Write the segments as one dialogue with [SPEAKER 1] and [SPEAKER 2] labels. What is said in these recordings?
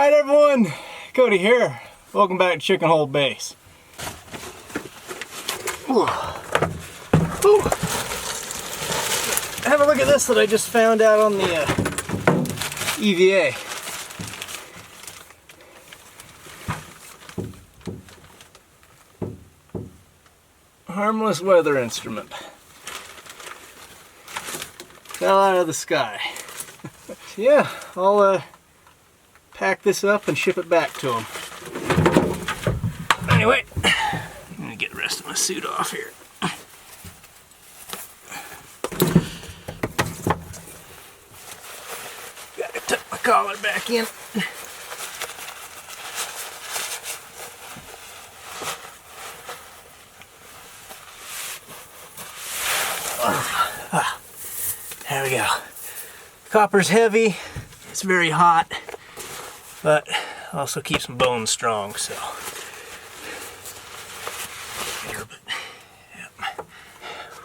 [SPEAKER 1] Alright everyone, Cody here. Welcome back to ChickenHole Base. Ooh. Ooh. Have a look at this that I just found out on the EVA. Harmless weather instrument. Fell out of the sky. So yeah, I'll pack this up and ship it back to him. Anyway, I'm gonna get the rest of my suit off here. Gotta tuck my collar back in. There we go. Copper's heavy, it's very hot, but also keeps my bones strong, so.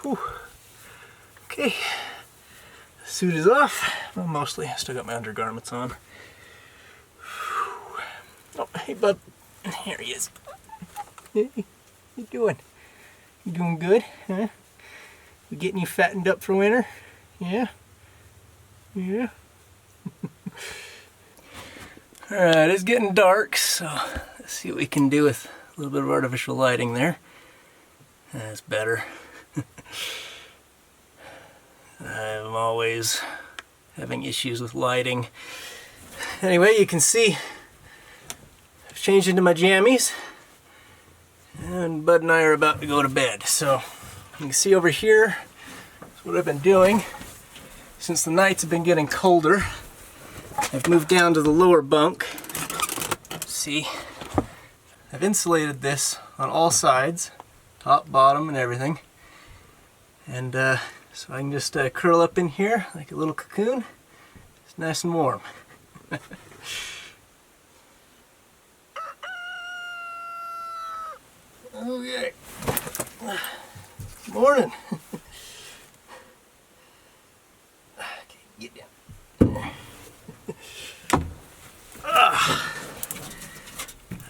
[SPEAKER 1] Whew. Okay, the suit is off. Well, mostly, I still got my undergarments on. Oh, hey bud, here he is. Hey, how you doing? You doing good, huh? We getting you fattened up for winter? Yeah? Yeah? Alright, it's getting dark, so let's see what we can do with a little bit of artificial lighting there. That's better. I'm always having issues with lighting. Anyway, you can see I've changed into my jammies, and Bud and I are about to go to bed. So you can see over here is what I've been doing. Since the nights have been getting colder, I've moved down to the lower bunk. See, I've insulated this on all sides, top, bottom, and everything. And so I can just curl up in here like a little cocoon. It's nice and warm. Okay. Morning. Get down.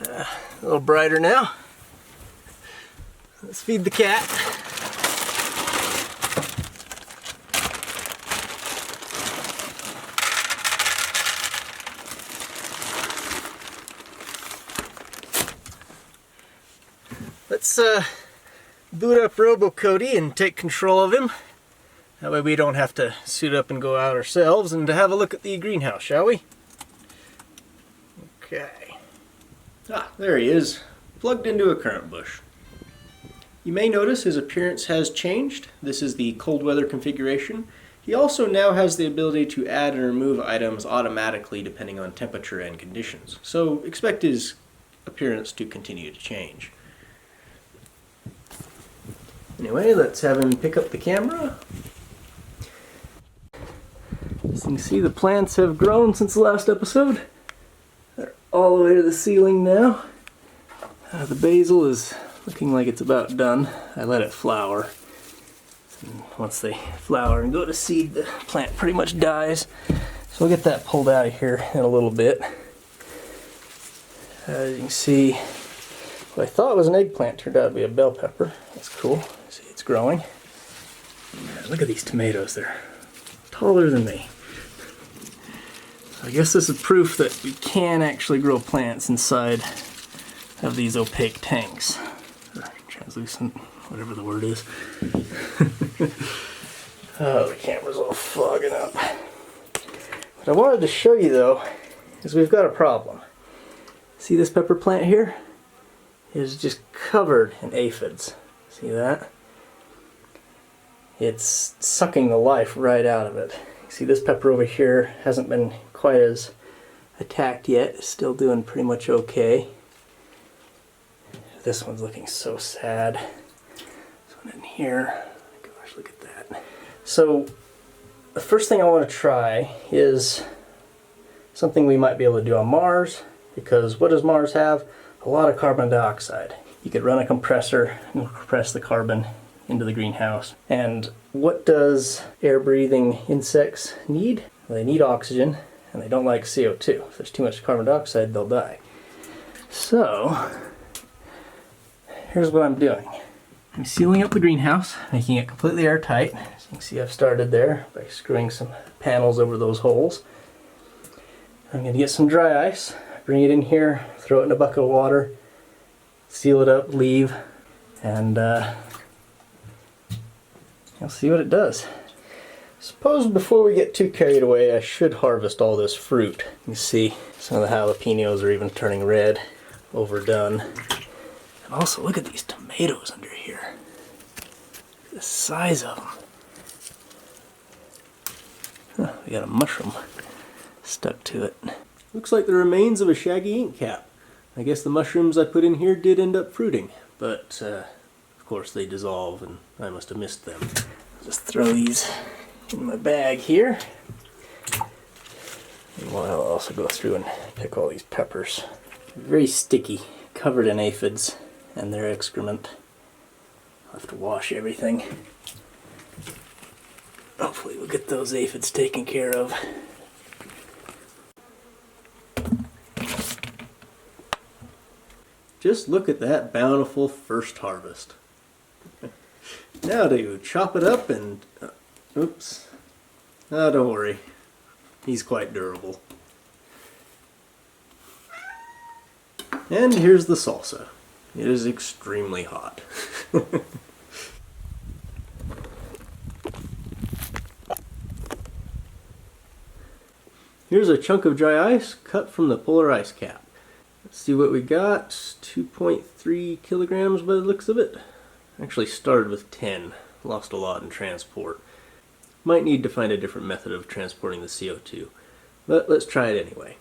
[SPEAKER 1] A little brighter now. Let's feed the cat. Let's boot up Robo Cody and take control of him. That way we don't have to suit up and go out ourselves, and to have a look at the greenhouse, shall we? Okay. Ah, there he is, plugged into a currant bush. You may notice his appearance has changed. This is the cold weather configuration. He also now has the ability to add and remove items automatically depending on temperature and conditions. So expect his appearance to continue to change. Anyway, let's have him pick up the camera. As you can see, the plants have grown since the last episode. They're all the way to the ceiling now. The basil is looking like it's about done. I let it flower. And once they flower and go to seed, the plant pretty much dies. So we'll get that pulled out of here in a little bit. As you can see, what I thought was an eggplant turned out to be a bell pepper. That's cool. See, it's growing. Look at these tomatoes. They're taller than me. I guess this is proof that we can actually grow plants inside of these opaque tanks. Or translucent, whatever the word is. Oh, the camera's all fogging up. What I wanted to show you though is we've got a problem. See this pepper plant here? It is just covered in aphids. See that? It's sucking the life right out of it. See, this pepper over here hasn't been quite as attacked yet. It's still doing pretty much okay. This one's looking so sad. This one in here. Gosh, look at that. So the first thing I want to try is something we might be able to do on Mars, because what does Mars have? A lot of carbon dioxide. You could run a compressor and compress the carbon into the greenhouse. And what does air-breathing insects need? Well, they need oxygen, and they don't like CO2. If there's too much carbon dioxide, they'll die. So, here's what I'm doing. I'm sealing up the greenhouse, making it completely airtight. As you can see, I've started there by screwing some panels over those holes. I'm going to get some dry ice, bring it in here, throw it in a bucket of water, seal it up, leave, and you'll see what it does. Suppose before we get too carried away, I should harvest all this fruit. You can see some of the jalapenos are even turning red, overdone. And also, look at these tomatoes under here. The size of them. Huh, we got a mushroom stuck to it. Looks like the remains of a shaggy ink cap. I guess the mushrooms I put in here did end up fruiting, but of course they dissolve and I must have missed them. Just throw these in my bag here. And I'll also go through and pick all these peppers. Very sticky, covered in aphids and their excrement. I'll have to wash everything. Hopefully we'll get those aphids taken care of. Just look at that bountiful first harvest. Now to chop it up and... oops. Oh, don't worry. He's quite durable. And here's the salsa. It is extremely hot. Here's a chunk of dry ice cut from the polar ice cap. Let's see what we got. 2.3 kilograms by the looks of it. Actually started with 10. Lost a lot in transport. Might need to find a different method of transporting the CO2. But let's try it anyway.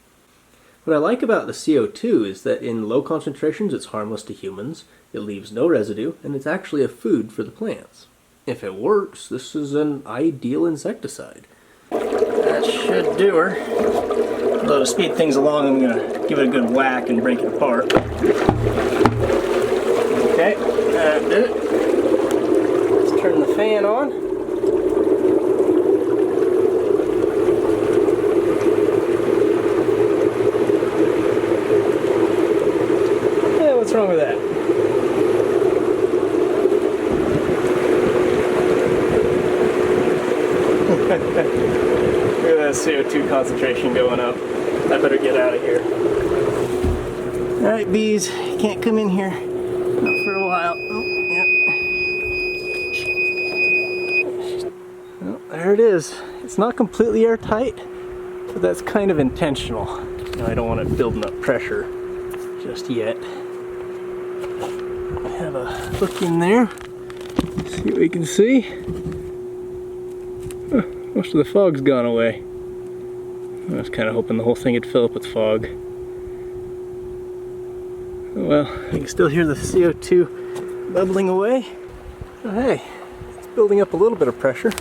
[SPEAKER 1] What I like about the CO2 is that in low concentrations it's harmless to humans, it leaves no residue, and it's actually a food for the plants. If it works, this is an ideal insecticide. That should do her. Although to speed things along, I'm going to give it a good whack and break it apart. Okay, that did it. Let's turn the fan on. What's wrong with that? Look at that CO2 concentration going up. I better get out of here. Alright, bees, you can't come in here. Not for a while. Oh, yep. Oh, there it is. It's not completely airtight, but that's kind of intentional. Now, I don't want it building up pressure just yet. Have a look in there, see what we can see. Huh, most of the fog's gone away. I was kind of hoping the whole thing would fill up with fog. Oh well, you can still hear the CO2 bubbling away. Oh, hey, it's building up a little bit of pressure.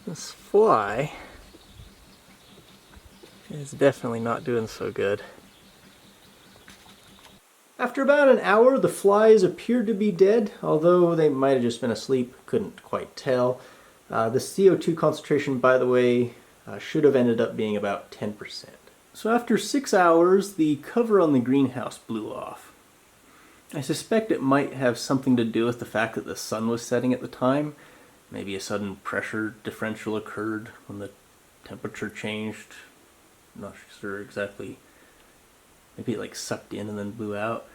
[SPEAKER 1] This fly is definitely not doing so good. After about an hour, the flies appeared to be dead, although they might have just been asleep, couldn't quite tell. The CO2 concentration, by the way, should have ended up being about 10%. So after 6 hours, the cover on the greenhouse blew off. I suspect it might have something to do with the fact that the sun was setting at the time. Maybe a sudden pressure differential occurred when the temperature changed. I'm not sure exactly. Maybe it like sucked in and then blew out.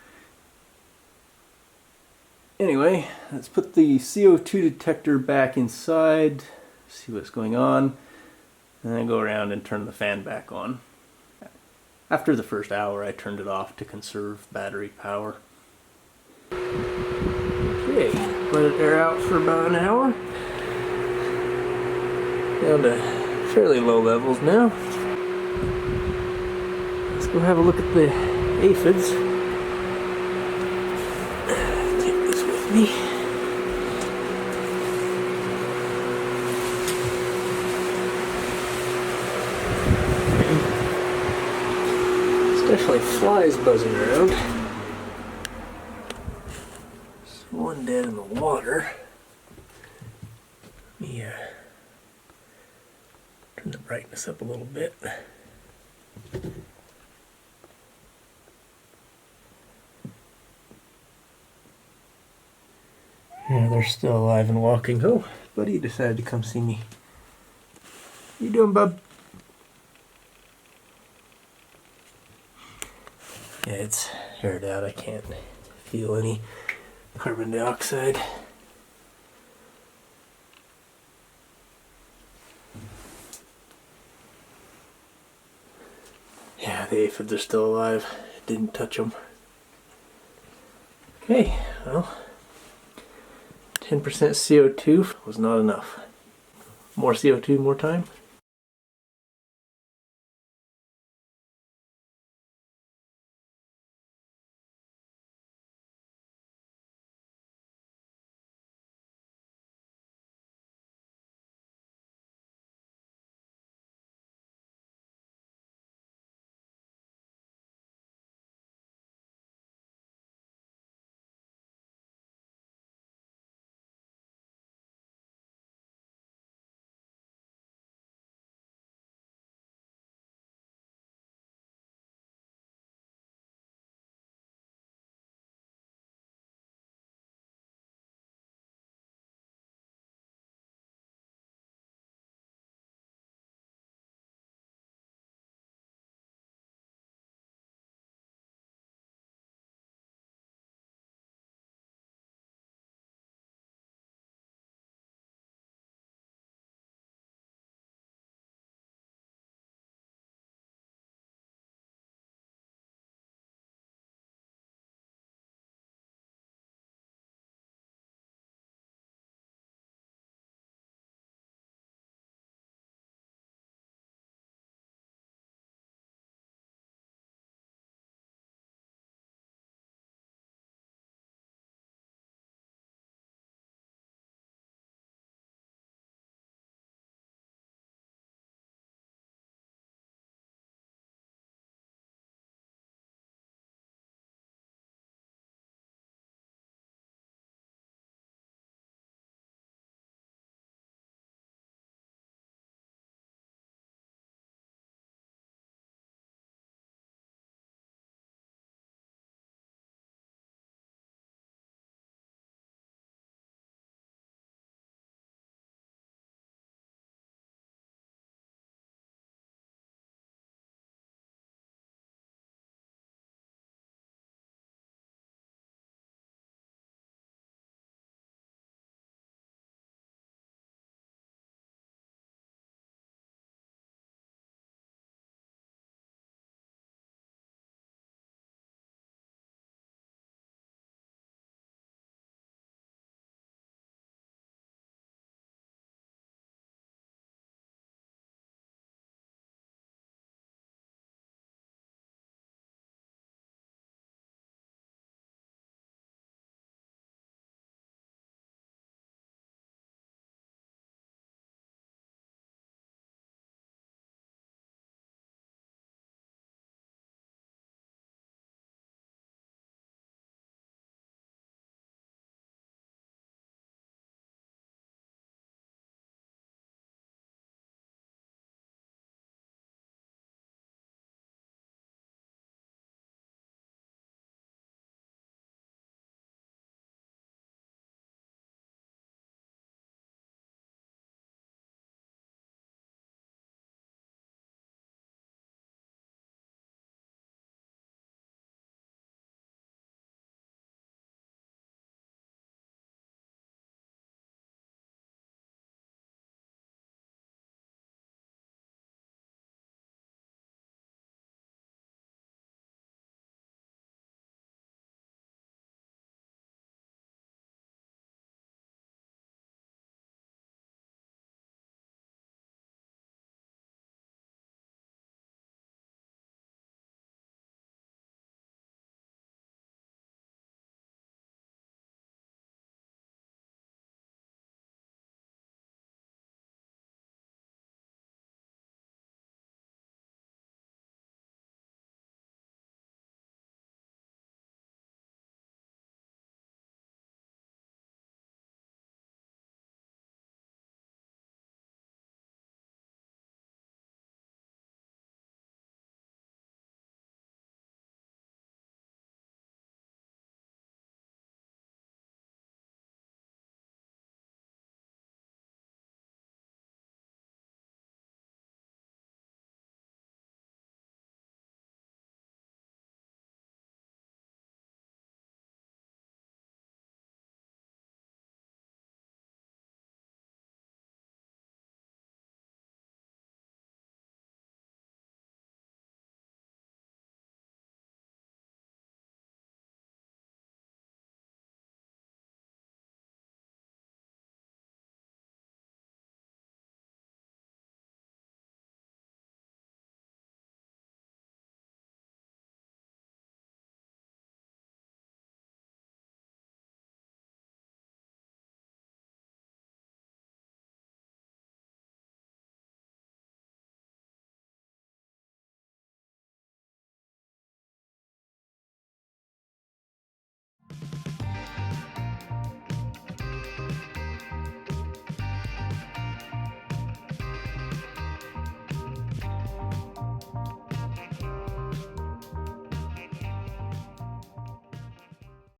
[SPEAKER 1] Anyway, let's put the CO2 detector back inside, see what's going on, and then go around and turn the fan back on. After the first hour, I turned it off to conserve battery power. Okay, let it air out for about an hour. Down to fairly low levels now. Let's go have a look at the aphids. Take this with me. There's definitely flies buzzing around. There's one dead in the water. Let me brighten this up a little bit. Yeah, they're still alive and walking. Oh, buddy decided to come see me. What you doing, bub? Yeah, it's aired out. I can't feel any carbon dioxide. Yeah, the aphids are still alive. Didn't touch them. Okay, well, 10% CO2 was not enough. More CO2, more time.